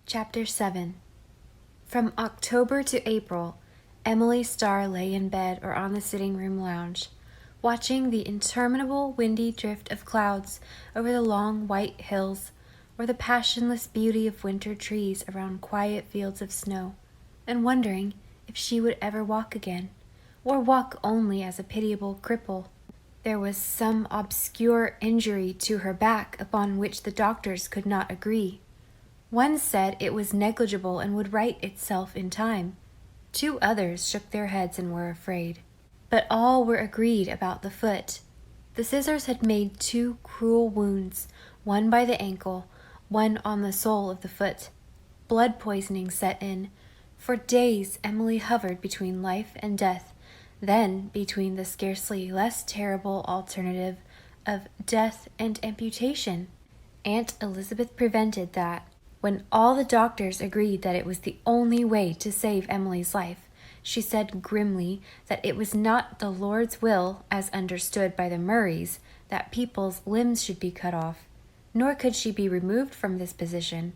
Chapter 7. From October to April, Emily Starr lay in bed or on the sitting room lounge, watching the interminable windy drift of clouds over the long white hills, or the passionless beauty of winter trees around quiet fields of snow, and wondering if she would ever walk again, or walk only as a pitiable cripple. There was some obscure injury to her back upon which the doctors could not agree. One said it was negligible and would right itself in time. 2 others shook their heads and were afraid. But all were agreed about the foot. The scissors had made 2 cruel wounds, one by the ankle, one on the sole of the foot. Blood poisoning set in. For days Emily hovered between life and death, then between the scarcely less terrible alternative of death and amputation. Aunt Elizabeth prevented that. When all the doctors agreed that it was the only way to save Emily's life, she said grimly that it was not the Lord's will, as understood by the Murrays, that people's limbs should be cut off, nor could she be removed from this position.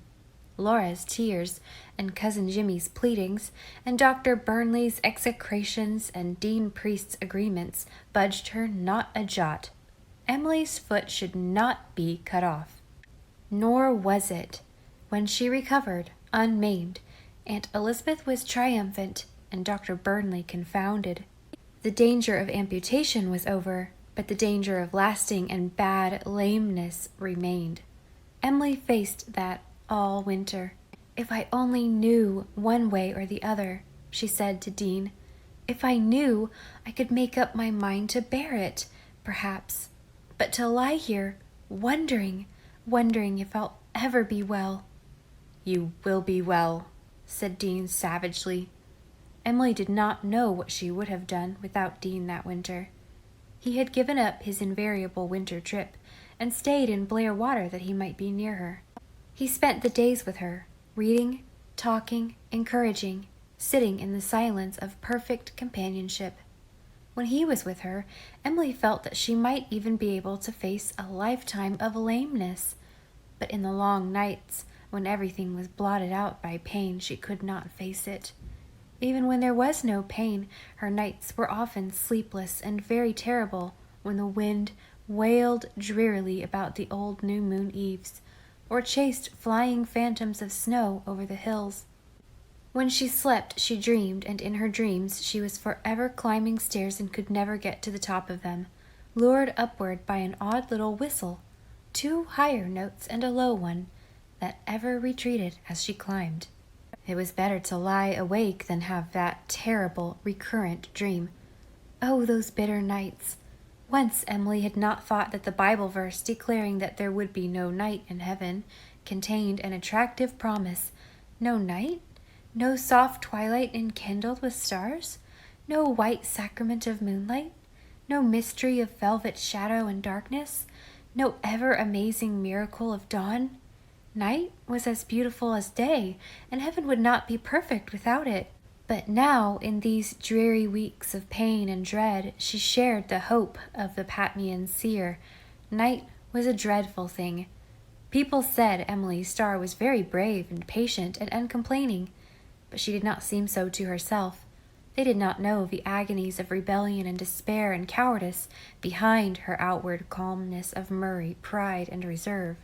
Laura's tears, and Cousin Jimmy's pleadings, and Dr. Burnley's execrations, and Dean Priest's agreements budged her not a jot. Emily's foot should not be cut off. Nor was it. When she recovered, unmaimed, Aunt Elizabeth was triumphant, and Dr. Burnley confounded. The danger of amputation was over, but the danger of lasting and bad lameness remained. Emily faced that all winter. "If I only knew one way or the other," she said to Dean. "If I knew, I could make up my mind to bear it, perhaps. But to lie here, wondering if I'll ever be well." "You will be well," said Dean savagely. Emily did not know what she would have done without Dean that winter. He had given up his invariable winter trip and stayed in Blair Water that he might be near her. He spent the days with her, reading, talking, encouraging, sitting in the silence of perfect companionship. When he was with her, Emily felt that she might even be able to face a lifetime of lameness. But in the long nights, when everything was blotted out by pain, she could not face it. Even when there was no pain, her nights were often sleepless and very terrible when the wind wailed drearily about the old new moon eaves, or chased flying phantoms of snow over the hills. When she slept, she dreamed, and in her dreams she was forever climbing stairs and could never get to the top of them, lured upward by an odd little whistle, 2 higher notes and a low one, that ever retreated as she climbed. It was better to lie awake than have that terrible, recurrent dream. Oh, those bitter nights! Once Emily had not thought that the Bible verse declaring that there would be no night in heaven contained an attractive promise. No night? No soft twilight enkindled with stars? No white sacrament of moonlight? No mystery of velvet shadow and darkness? No ever-amazing miracle of dawn? Night was as beautiful as day, and heaven would not be perfect without it. But now, in these dreary weeks of pain and dread, she shared the hope of the Patmian seer. Night was a dreadful thing. People said Emily Starr was very brave and patient and uncomplaining, but she did not seem so to herself. They did not know the agonies of rebellion and despair and cowardice behind her outward calmness of Murray, pride, and reserve.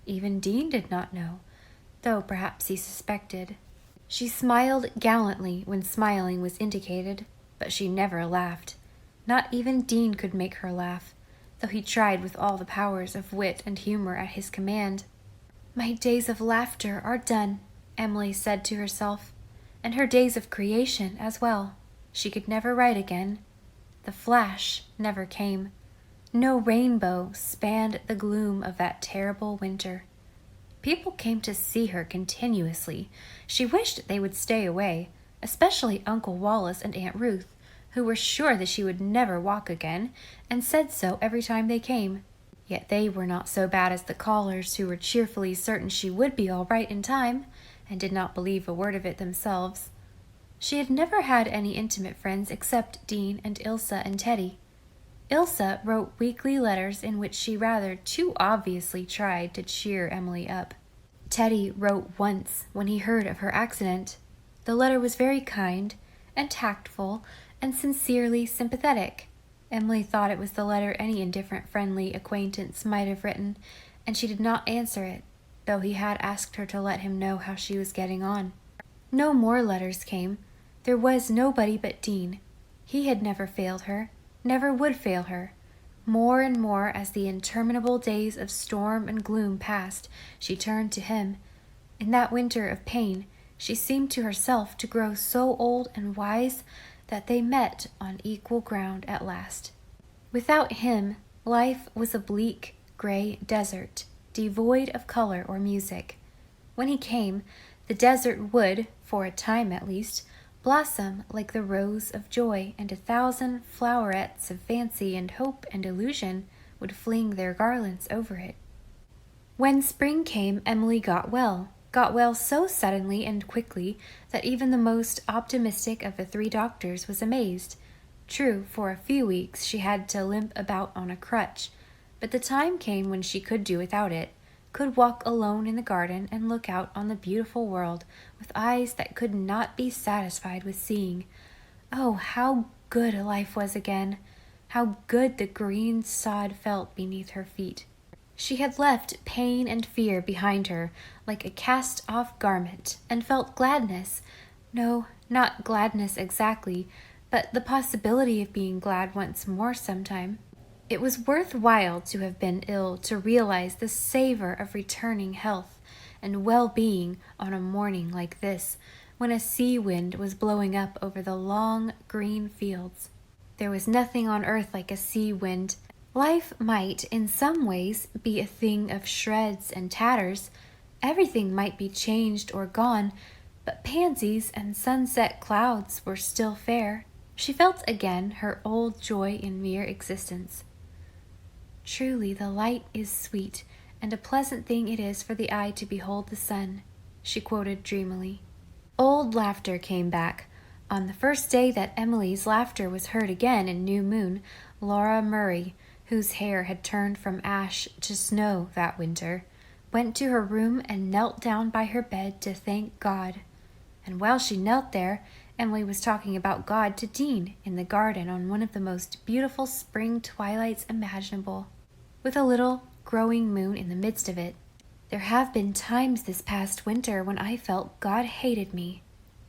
Even Dean did not know, though perhaps he suspected. She smiled gallantly when smiling was indicated, but she never laughed. Not even Dean could make her laugh, though he tried with all the powers of wit and humor at his command. "My days of laughter are done," Emily said to herself, and her days of creation as well. She could never write again. The flash never came. No rainbow spanned the gloom of that terrible winter. People came to see her continuously. She wished they would stay away, especially Uncle Wallace and Aunt Ruth, who were sure that she would never walk again, and said so every time they came. Yet they were not so bad as the callers, who were cheerfully certain she would be all right in time, and did not believe a word of it themselves. She had never had any intimate friends except Dean and Ilsa and Teddy. Ilsa wrote weekly letters in which she rather too obviously tried to cheer Emily up. Teddy wrote once when he heard of her accident. The letter was very kind and tactful and sincerely sympathetic. Emily thought it was the letter any indifferent friendly acquaintance might have written, and she did not answer it, though he had asked her to let him know how she was getting on. No more letters came. There was nobody but Dean. He had never failed her, never would fail her. More and more as the interminable days of storm and gloom passed, she turned to him. In that winter of pain, she seemed to herself to grow so old and wise that they met on equal ground at last. Without him, life was a bleak, gray desert, devoid of color or music. When he came, the desert would, for a time at least, blossom like the rose of joy, and 1,000 flowerets of fancy and hope and illusion would fling their garlands over it. When spring came, Emily got well so suddenly and quickly that even the most optimistic of the 3 doctors was amazed. True, for a few weeks she had to limp about on a crutch, but the time came when she could do without it, could walk alone in the garden and look out on the beautiful world with eyes that could not be satisfied with seeing. Oh, how good life was again! How good the green sod felt beneath her feet! She had left pain and fear behind her like a cast-off garment, and felt gladness. No, not gladness exactly, but the possibility of being glad once more sometime. It was worth while to have been ill to realize the savor of returning health and well-being on a morning like this, when a sea wind was blowing up over the long green fields. There was nothing on earth like a sea wind. Life might, in some ways, be a thing of shreds and tatters. Everything might be changed or gone, but pansies and sunset clouds were still fair. She felt again her old joy in mere existence. Truly the light is sweet, and a pleasant thing it is for the eye to behold the sun, she quoted dreamily. Old laughter came back. On the first day that Emily's laughter was heard again in New Moon, Laura Murray, whose hair had turned from ash to snow that winter, went to her room and knelt down by her bed to thank God. And while she knelt there, Emily was talking about God to Dean in the garden on one of the most beautiful spring twilights imaginable, with a little growing moon in the midst of it. There have been times this past winter when I felt God hated me,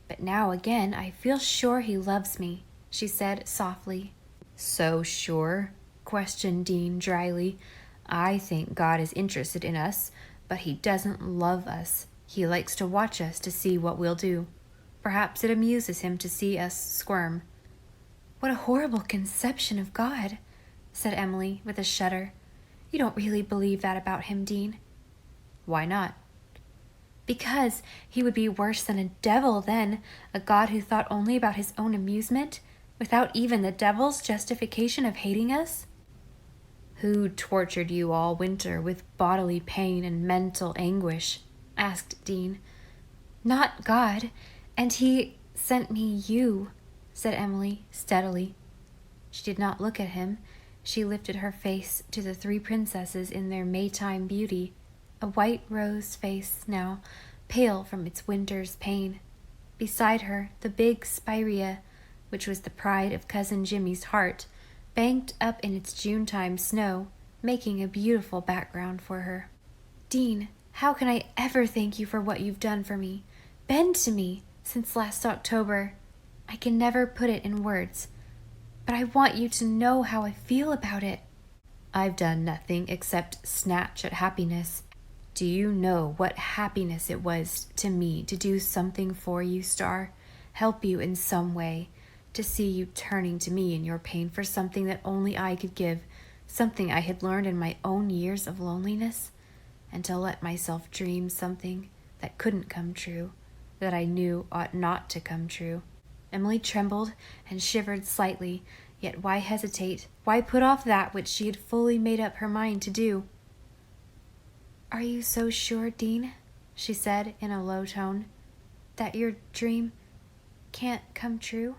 but now again I feel sure he loves me, she said softly. So sure? Questioned Dean dryly. I think God is interested in us, but he doesn't love us. He likes to watch us to see what we'll do. Perhaps it amuses him to see us squirm. What a horrible conception of God, said Emily with a shudder. You don't really believe that about him, Dean? Why not? Because he would be worse than a devil then, a God who thought only about his own amusement, without even the devil's justification of hating us? Who tortured you all winter with bodily pain and mental anguish? Asked Dean. Not God, and he sent me you, said Emily steadily. She did not look at him. She lifted her face to the 3 princesses in their Maytime beauty, a white rose face now, pale from its winter's pain. Beside her, the big spirea, which was the pride of Cousin Jimmy's heart, banked up in its June-time snow, making a beautiful background for her. Dean, how can I ever thank you for what you've done for me, been to me, since last October? I can never put it in words, but I want you to know how I feel about it. I've done nothing except snatch at happiness. Do you know what happiness it was to me to do something for you, Star? Help you in some way, to see you turning to me in your pain for something that only I could give, something I had learned in my own years of loneliness, and to let myself dream something that couldn't come true, that I knew ought not to come true. Emily trembled and shivered slightly, yet why hesitate? Why put off that which she had fully made up her mind to do? Are you so sure, Dean, she said in a low tone, that your dream can't come true?